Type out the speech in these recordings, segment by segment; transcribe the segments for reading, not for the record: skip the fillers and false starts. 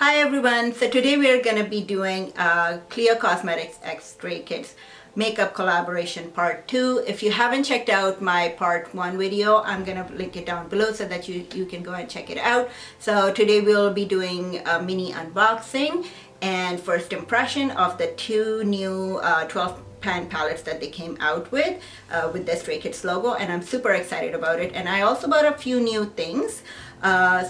Hi everyone, so today we are going to be doing Clio Cosmetics x Stray Kids makeup collaboration part 2. If you haven't checked out my part 1 video, I'm going to link it down below so that you can go and check it out. So today we'll be doing a mini unboxing and first impression of the two new 12 pan palettes that they came out with the Stray Kids logo, and I'm super excited about it. And I also bought a few new things,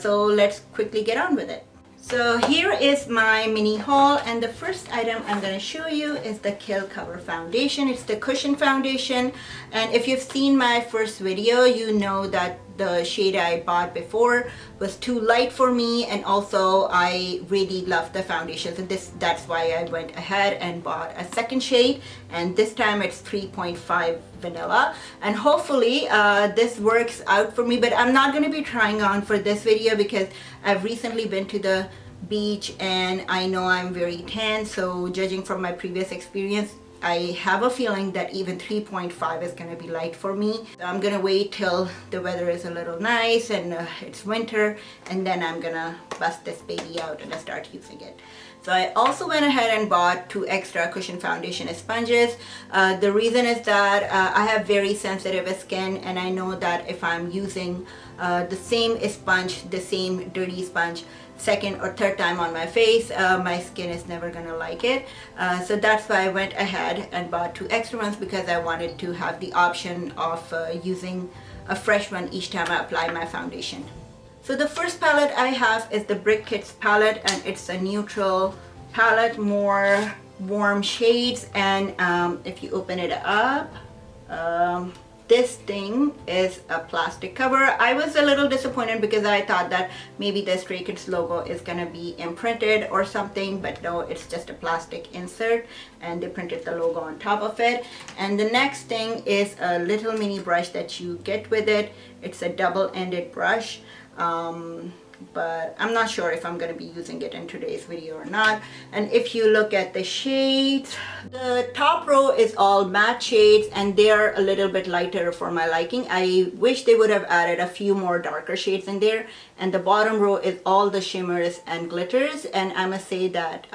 so let's quickly get on with it. So here is my mini haul, and the first item I'm going to show you is the Kill Cover foundation. It's the cushion foundation, and if you've seen my first video, you know that the shade I bought before was too light for me, and also I really love the foundation, so that's why I went ahead and bought a second shade, and this time it's 3.5 vanilla, and hopefully this works out for me. But I'm not going to be trying on for this video because I've recently been to the beach and I know I'm very tan, so judging from my previous experience, I have a feeling that even 3.5 is going to be light for me. So I'm going to wait till the weather is a little nice and it's winter, and then I'm going to bust this baby out and start using it. So I also went ahead and bought 2 extra cushion foundation sponges. The reason is that I have very sensitive skin, and I know that if I'm using the same sponge, the same dirty sponge, second or third time on my face, my skin is never gonna like it. So that's why I went ahead and bought 2 extra ones, because I wanted to have the option of using a fresh one each time I apply my foundation. So the first palette I have is the BRICKKIDS palette, and it's a neutral palette, more warm shades. And if you open it up, this thing is a plastic cover. I was a little disappointed because I thought that maybe the Stray Kids logo is gonna be imprinted or something, but no, it's just a plastic insert and they printed the logo on top of it. And the next thing is a little mini brush that you get with it. It's a double-ended brush, but I'm not sure if I'm going to be using it in today's video or not. And if you look at the shades, the top row is all matte shades, and they're a little bit lighter for my liking. I wish they would have added a few more darker shades in there. And the bottom row is all the shimmers and glitters, and I must say that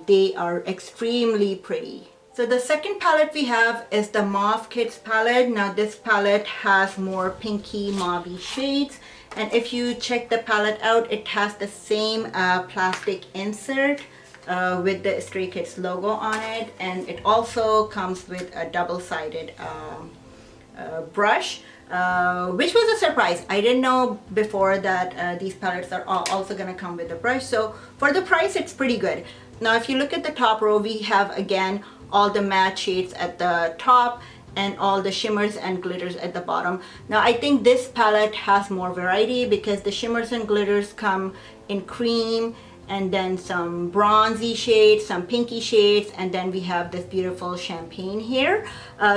they are extremely pretty. So the second palette we have is the MAUVEKIDS palette. Now this palette has more pinky mauvey shades, and if you check the palette out, it has the same plastic insert with the Stray Kids logo on it, and it also comes with a double-sided brush, which was a surprise. I didn't know before that these palettes are also going to come with a brush, so for the price it's pretty good. Now if you look at the top row, we have again all the matte shades at the top and all the shimmers and glitters at the bottom. Now I think this palette has more variety because the shimmers and glitters come in cream, and then some bronzy shades, some pinky shades, and then we have this beautiful champagne here.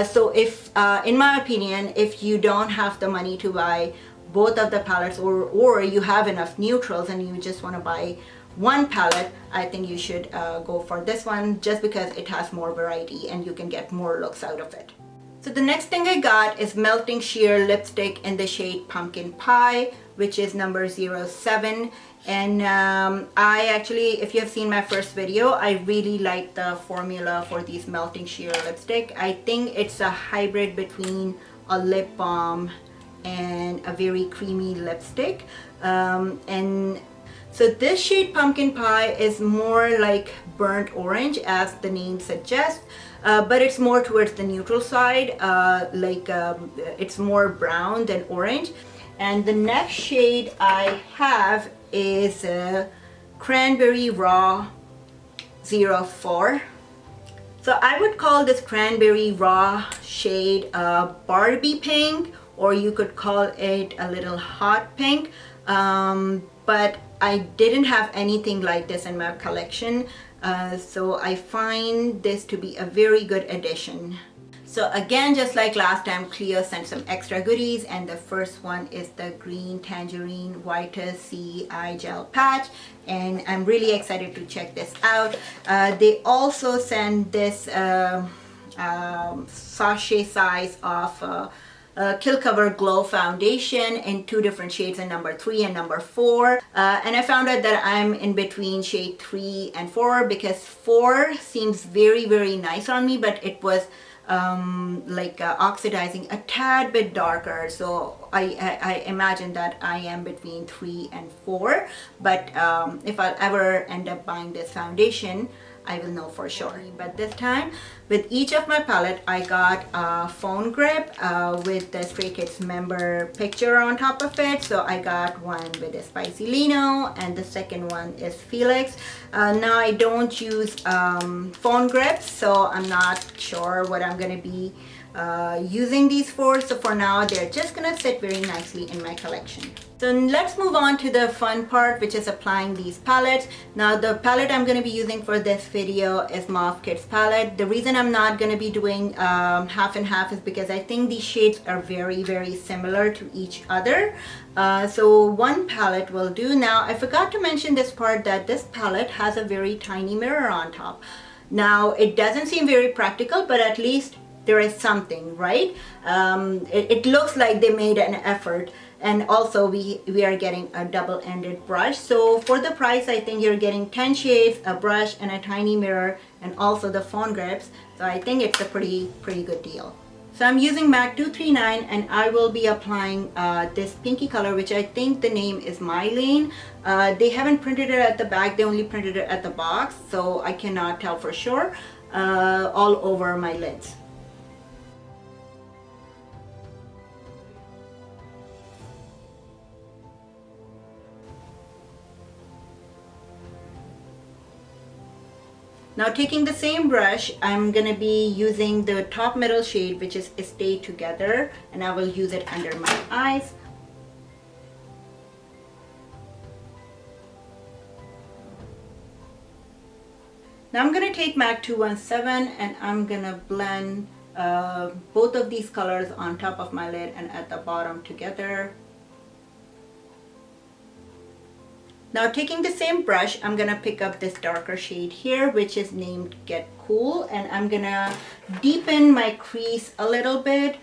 So if, in my opinion, if you don't have the money to buy both of the palettes, or you have enough neutrals and you just want to buy one palette, I think you should go for this one, just because it has more variety and you can get more looks out of it. So the next thing I got is Melting Sheer lipstick in the shade Pumpkin Pie, which is number 07. And I actually, if you have seen my first video, I really like the formula for these Melting Sheer lipstick. I think it's a hybrid between a lip balm and a very creamy lipstick. And so this shade Pumpkin Pie is more like burnt orange, as the name suggests, but it's more towards the neutral side, it's more brown than orange. And the next shade I have is Cranberry Raw 04. So I would call this Cranberry Raw shade Barbie pink, or you could call it a little hot pink, but I didn't have anything like this in my collection, so I find this to be a very good addition. So again, just like last time, Clio sent some extra goodies, and the first one is the Green Tangerine White Sea Eye Gel Patch, and I'm really excited to check this out. They also sent this sachet size of Kill Cover Glow Foundation in 2 different shades, in number 3 and number 4. And I found out that I'm in between shade 3 and 4 because 4 seems very, very nice on me, but it was oxidizing a tad bit darker, so I imagine that I am between 3 and 4, but if I ever end up buying this foundation, I will know for sure. But this time, with each of my palette, I got a phone grip with the Stray Kids member picture on top of it. So I got one with a Spicy Lino, and the second one is Felix. Now I don't use phone grips, so I'm not sure what I'm gonna be using these for. So for now, they're just gonna sit very nicely in my collection. So let's move on to the fun part, which is applying these palettes. Now the palette I'm going to be using for this video is MAUVEKIDS palette. The reason I'm not going to be doing half and half is because I think these shades are very, very similar to each other. So one palette will do. Now I forgot to mention this part, that this palette has a very tiny mirror on top. Now it doesn't seem very practical, but at least there is something, right? It looks like they made an effort. And also we are getting a double-ended brush. So for the price, I think you're getting 10 shades, a brush, and a tiny mirror, and also the phone grips. So I think it's a pretty good deal. So I'm using MAC 239, and I will be applying this pinky color, which I think the name is My Lane. They haven't printed it at the back, they only printed it at the box, so I cannot tell for sure, all over my lids. Now taking the same brush, I'm going to be using the top middle shade, which is Stay Together, and I will use it under my eyes. Now I'm going to take MAC 217 and I'm going to blend both of these colors on top of my lid and at the bottom together. Now taking the same brush, I'm gonna pick up this darker shade here, which is named Get Cool, and I'm gonna deepen my crease a little bit.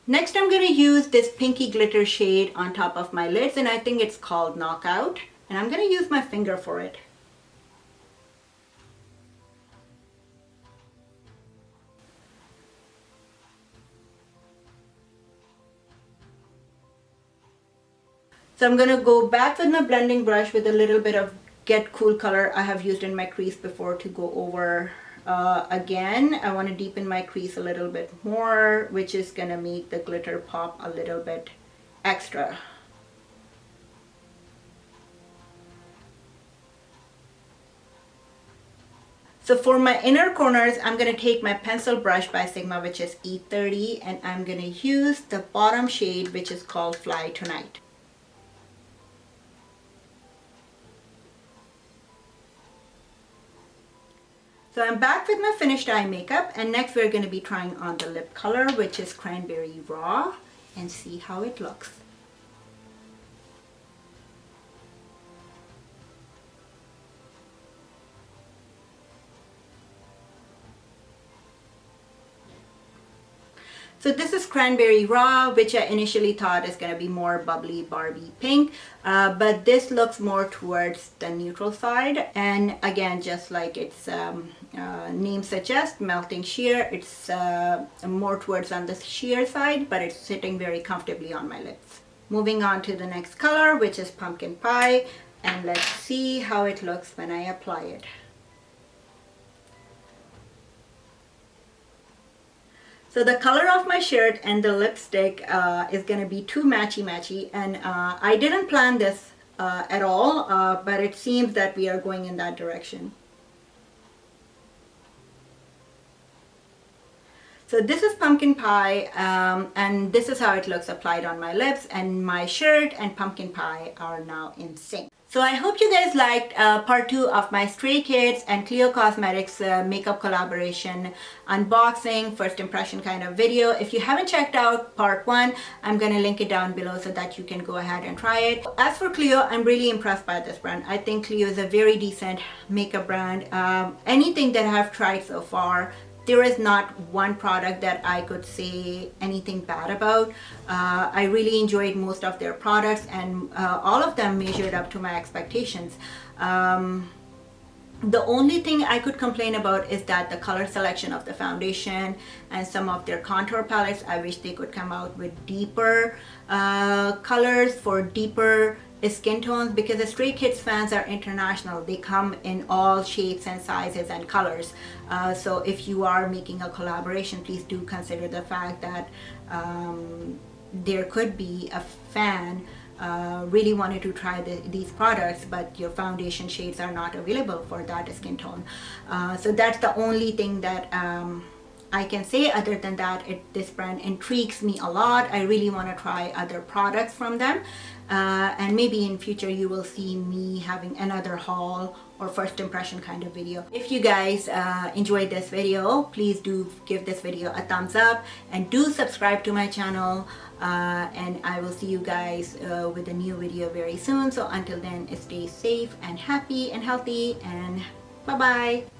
Next, I'm going to use this pinky glitter shade on top of my lids, and I think it's called Knockout, and I'm going to use my finger for it. So I'm going to go back with my blending brush with a little bit of Get Cool color I have used in my crease before to go over again. I want to deepen my crease a little bit more, which is going to make the glitter pop a little bit extra. So for my inner corners, I'm going to take my pencil brush by Sigma, which is E30, and I'm going to use the bottom shade, which is called Fly Tonight. So I'm back with my finished eye makeup, and next we're going to be trying on the lip color, which is Cranberry Raw, and see how it looks. So this is Cranberry Raw, which I initially thought is going to be more bubbly Barbie pink, but this looks more towards the neutral side. And again, just like its name suggests, melting sheer, it's more towards on the sheer side, but it's sitting very comfortably on my lips. Moving on to the next color, which is Pumpkin Pie, and let's see how it looks when I apply it. So the color of my shirt and the lipstick is going to be too matchy-matchy, and I didn't plan this at all, but it seems that we are going in that direction. So this is Pumpkin Pie, and this is how it looks applied on my lips, and my shirt and Pumpkin Pie are now in sync. So I hope you guys liked part 2 of my Stray Kids and Clio Cosmetics makeup collaboration unboxing, first impression kind of video. If you haven't checked out part 1, I'm going to link it down below so that you can go ahead and try it. As for Clio, I'm really impressed by this brand. I think Clio is a very decent makeup brand. Anything that I've tried so far, there is not one product that I could say anything bad about. I really enjoyed most of their products, and all of them measured up to my expectations. The only thing I could complain about is that the color selection of the foundation and some of their contour palettes, I wish they could come out with deeper colors for deeper skin tones, because the Stray Kids fans are international. They come in all shapes and sizes and colors. So if you are making a collaboration, please do consider the fact that there could be a fan really wanted to try these products, but your foundation shades are not available for that skin tone. So that's the only thing that I can say. Other than that, this brand intrigues me a lot. I really want to try other products from them, and maybe in future you will see me having another haul or first impression kind of video. If you guys enjoyed this video, please do give this video a thumbs up and do subscribe to my channel, and I will see you guys with a new video very soon. So until then, stay safe and happy and healthy, and bye bye.